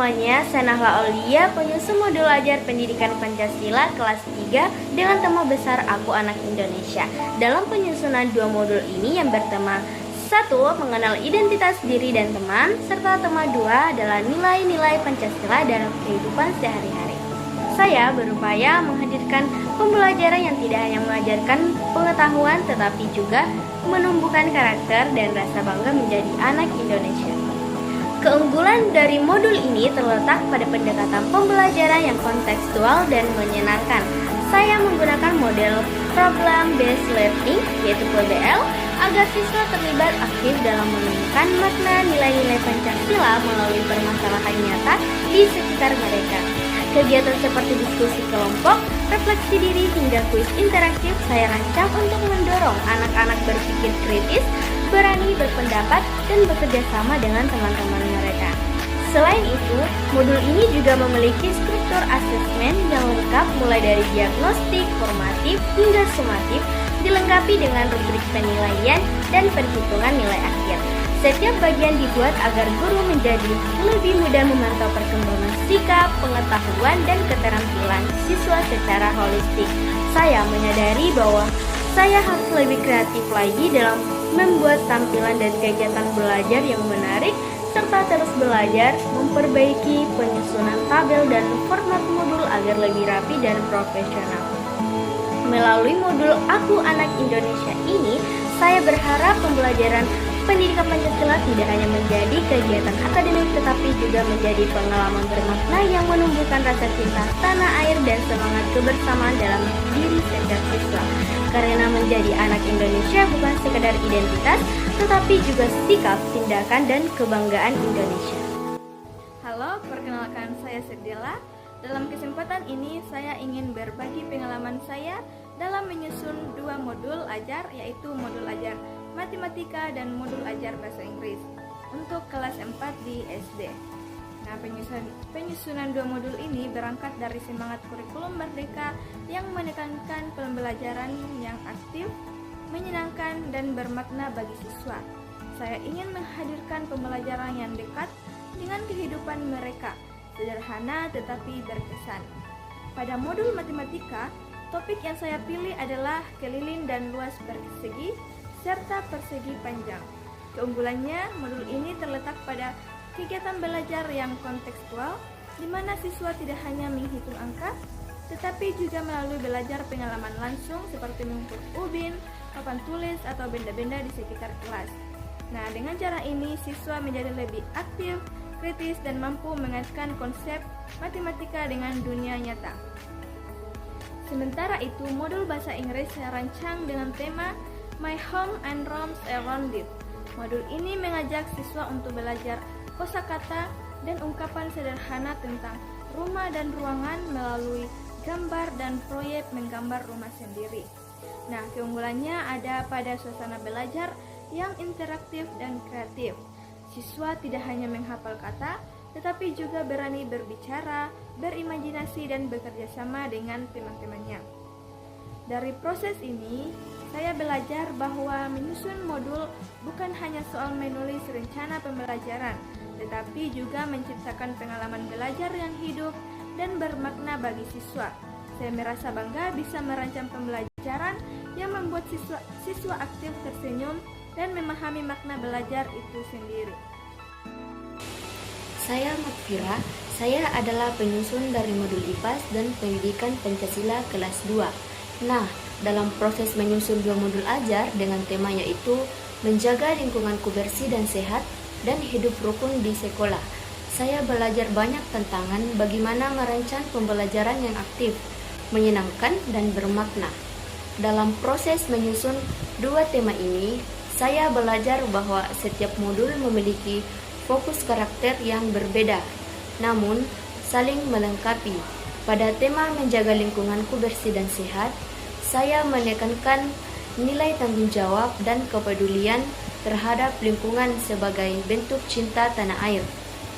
semuanya, saya Nahla Aulia, penyusun modul ajar pendidikan Pancasila kelas 3 dengan tema besar Aku Anak Indonesia. Dalam penyusunan dua modul ini yang bertema 1. Mengenal identitas diri dan teman, serta tema 2 adalah nilai-nilai Pancasila dalam kehidupan sehari-hari. Saya berupaya menghadirkan pembelajaran yang tidak hanya mengajarkan pengetahuan tetapi juga menumbuhkan karakter dan rasa bangga menjadi anak Indonesia. Keunggulan dari modul ini terletak pada pendekatan pembelajaran yang kontekstual dan menyenangkan. Saya menggunakan model Problem Based Learning, yaitu PBL, agar siswa terlibat aktif dalam menemukan makna nilai-nilai Pancasila melalui permasalahan nyata di sekitar mereka. Kegiatan seperti diskusi kelompok, refleksi diri, hingga kuis interaktif saya rancang untuk mendorong anak-anak berpikir kritis, berani berpendapat, dan bekerja sama dengan teman-teman mereka. Selain itu, modul ini juga memiliki struktur asesmen yang lengkap mulai dari diagnostik, formatif, hingga sumatif, dilengkapi dengan rubrik penilaian dan perhitungan nilai akhir. Setiap bagian dibuat agar guru menjadi lebih mudah memantau perkembangan sikap, pengetahuan, dan keterampilan siswa secara holistik. Saya menyadari bahwa saya harus lebih kreatif lagi dalam membuat tampilan dan kegiatan belajar yang menarik, serta terus belajar memperbaiki penyusunan tabel dan format modul agar lebih rapi dan profesional. Melalui modul Aku Anak Indonesia ini, saya berharap pembelajaran pendidikan Pancasila tidak hanya menjadi kegiatan akademik tetapi juga menjadi pengalaman bermakna yang menumbuhkan rasa cinta tanah air dan semangat kebersamaan dalam diri setiap siswa. Karena menjadi anak Indonesia bukan sekedar identitas, tetapi juga sikap, tindakan, dan kebanggaan Indonesia. Halo, perkenalkan saya Sedela. Dalam kesempatan ini saya ingin berbagi pengalaman saya dalam menyusun dua modul ajar, yaitu modul ajar matematika dan modul ajar bahasa Inggris untuk kelas 4 di SD. Nah, penyusunan dua modul ini berangkat dari semangat kurikulum merdeka yang menekankan pembelajaran yang aktif, menyenangkan, dan bermakna bagi siswa. Saya ingin menghadirkan pembelajaran yang dekat dengan kehidupan mereka, sederhana tetapi berkesan. Pada modul matematika, topik yang saya pilih adalah kelilin dan luas persegi serta persegi panjang. Keunggulannya, modul ini terletak pada kegiatan belajar yang kontekstual, di mana siswa tidak hanya menghitung angka, tetapi juga melalui belajar pengalaman langsung seperti mengukur ubin, papan tulis, atau benda-benda di sekitar kelas. Nah, dengan cara ini, siswa menjadi lebih aktif, kritis, dan mampu mengaitkan konsep matematika dengan dunia nyata. Sementara itu, modul bahasa Inggris saya rancang dengan tema My Home and Roams Around It. Modul ini mengajak siswa untuk belajar kosakata dan ungkapan sederhana tentang rumah dan ruangan melalui gambar dan proyek menggambar rumah sendiri. Nah, keunggulannya ada pada suasana belajar yang interaktif dan kreatif. Siswa tidak hanya menghafal kata, tetapi juga berani berbicara, berimajinasi, dan bekerja sama dengan teman-temannya. Dari proses ini, saya belajar bahwa menyusun modul bukan hanya soal menulis rencana pembelajaran, tetapi juga menciptakan pengalaman belajar yang hidup dan bermakna bagi siswa. Saya merasa bangga bisa merancang pembelajaran yang membuat siswa aktif tersenyum dan memahami makna belajar itu sendiri. Saya Makfira, saya adalah penyusun dari modul IPAS dan Pendidikan Pancasila kelas 2. Nah, dalam proses menyusun dua modul ajar dengan tema yaitu menjaga lingkunganku bersih dan sehat dan hidup rukun di sekolah, saya belajar banyak tantangan bagaimana merancang pembelajaran yang aktif, menyenangkan, dan bermakna. Dalam proses menyusun dua tema ini, saya belajar bahwa setiap modul memiliki fokus karakter yang berbeda, namun saling melengkapi. Pada tema menjaga lingkunganku bersih dan sehat, saya menekankan nilai tanggung jawab dan kepedulian terhadap lingkungan sebagai bentuk cinta tanah air.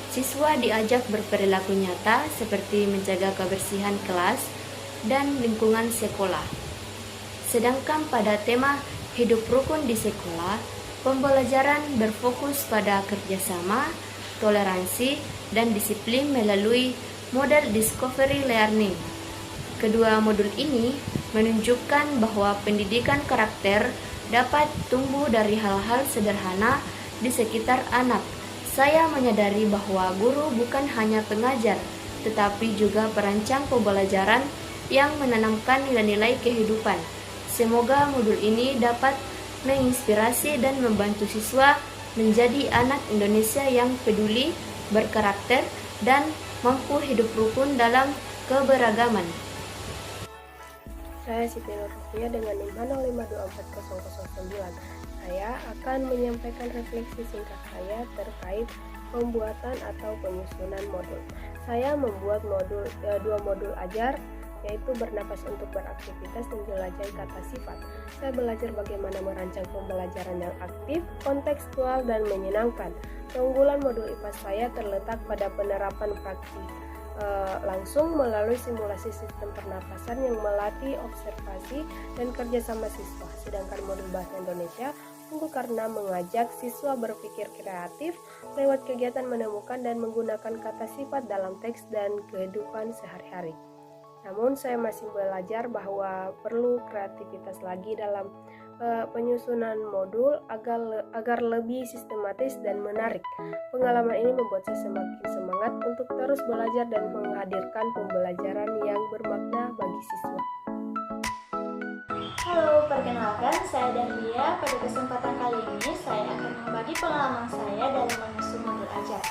Siswa diajak berperilaku nyata seperti menjaga kebersihan kelas dan lingkungan sekolah. Sedangkan pada tema hidup rukun di sekolah, pembelajaran berfokus pada kerjasama, toleransi, dan disiplin melalui model discovery learning. Kedua modul ini menunjukkan bahwa pendidikan karakter dapat tumbuh dari hal-hal sederhana di sekitar anak. Saya menyadari bahwa guru bukan hanya pengajar, tetapi juga perancang pembelajaran yang menanamkan nilai-nilai kehidupan. Semoga modul ini dapat menginspirasi dan membantu siswa menjadi anak Indonesia yang peduli, berkarakter, dan mampu hidup rukun dalam keberagaman. Saya Siti Nurrukia dengan NIM 0524009. Saya akan menyampaikan refleksi singkat saya terkait pembuatan atau penyusunan modul. Saya membuat dua modul ajar, yaitu bernapas untuk beraktivitas dan jelajahi kata sifat. Saya belajar bagaimana merancang pembelajaran yang aktif, kontekstual, dan menyenangkan. Keunggulan modul IPA saya terletak pada penerapan praktik langsung melalui simulasi sistem pernapasan yang melatih observasi dan kerjasama siswa. Sedangkan modul bahasa Indonesia unggul karena mengajak siswa berpikir kreatif lewat kegiatan menemukan dan menggunakan kata sifat dalam teks dan kehidupan sehari-hari. Namun saya masih belajar bahwa perlu kreativitas lagi dalam penyusunan modul agar lebih sistematis dan menarik. Pengalaman ini membuat saya semakin semangat untuk terus belajar dan menghadirkan pembelajaran yang bermakna bagi siswa. Halo, perkenalkan saya Dahlia. Pada kesempatan kali ini saya akan membagi pengalaman saya dalam menyusun modul ajar,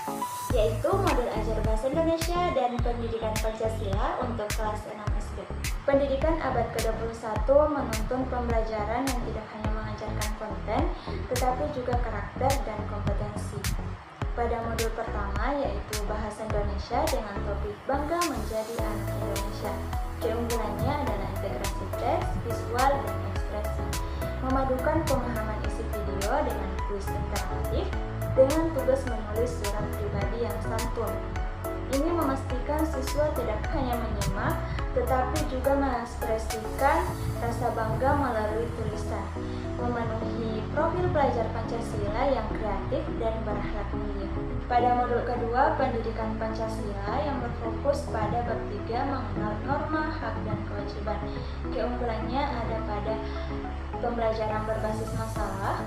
yaitu modul ajar bahasa Indonesia dan pendidikan Pancasila untuk kelas 6 SD. Pendidikan abad ke-21 menuntun pembelajaran yang tidak hanya mengajarkan konten, tetapi juga karakter dan kompetensi. Pada modul pertama yaitu bahasa Indonesia dengan topik Bangga Menjadi Anak Indonesia. Keunggulannya adalah integrasi teks, visual, dan ekspresi. Memadukan pemahaman isi video dengan kuis interaktif dengan tugas menulis surat pribadi yang santun. Ini memastikan siswa tidak hanya menyimak, tetapi juga mengekspresikan rasa bangga melalui tulisan, memenuhi profil pelajar Pancasila yang kreatif dan berakhlak mulia. Pada modul kedua, pendidikan Pancasila yang berfokus pada bab 3 mengenal norma, hak, dan kewajiban. Keunggulannya ada pada pembelajaran berbasis masalah.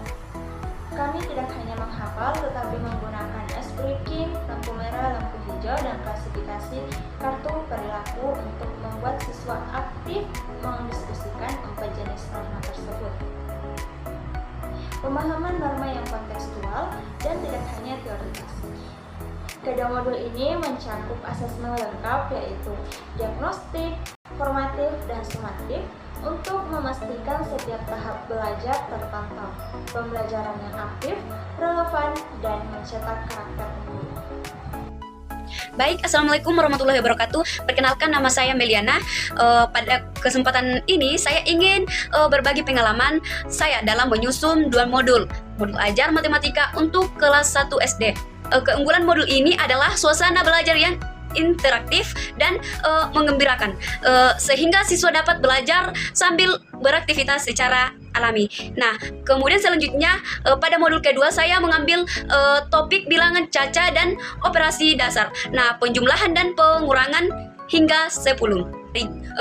Kami tidak hanya menghafal, tetapi menggunakan S-breaking, lampu merah, lampu hijau, dan klasifikasi kartu perilaku untuk membuat siswa aktif mendiskusikan 4 jenis norma tersebut. Pemahaman norma yang kontekstual dan tidak hanya teoritis. Kedua modul ini mencakup asesmen lengkap yaitu diagnostik, formatif, dan sumatif untuk memastikan setiap tahap belajar terpantau, pembelajaran yang aktif, relevan, dan mencetak karakter unggul. Baik, Assalamualaikum warahmatullahi wabarakatuh. Perkenalkan, nama saya Meliana. Pada kesempatan ini saya ingin berbagi pengalaman saya dalam menyusun dua modul ajar matematika untuk kelas 1 SD. Keunggulan modul ini adalah suasana belajar yang interaktif dan menggembirakan, sehingga siswa dapat belajar sambil beraktivitas secara alami. Nah, kemudian selanjutnya pada modul kedua saya mengambil topik bilangan caca dan operasi dasar. Nah, penjumlahan dan pengurangan hingga 10.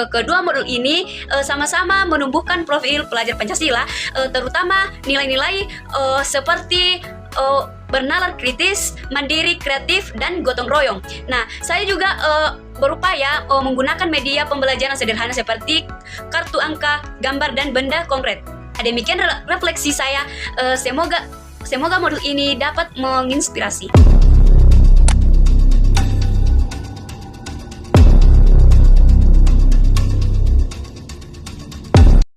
Kedua modul ini sama-sama menumbuhkan profil pelajar Pancasila, terutama nilai-nilai seperti bernalar kritis, mandiri, kreatif, dan gotong royong. Nah, saya juga berupaya menggunakan media pembelajaran sederhana seperti kartu angka, gambar, dan benda konkret. Demikian refleksi saya. Semoga modul ini dapat menginspirasi.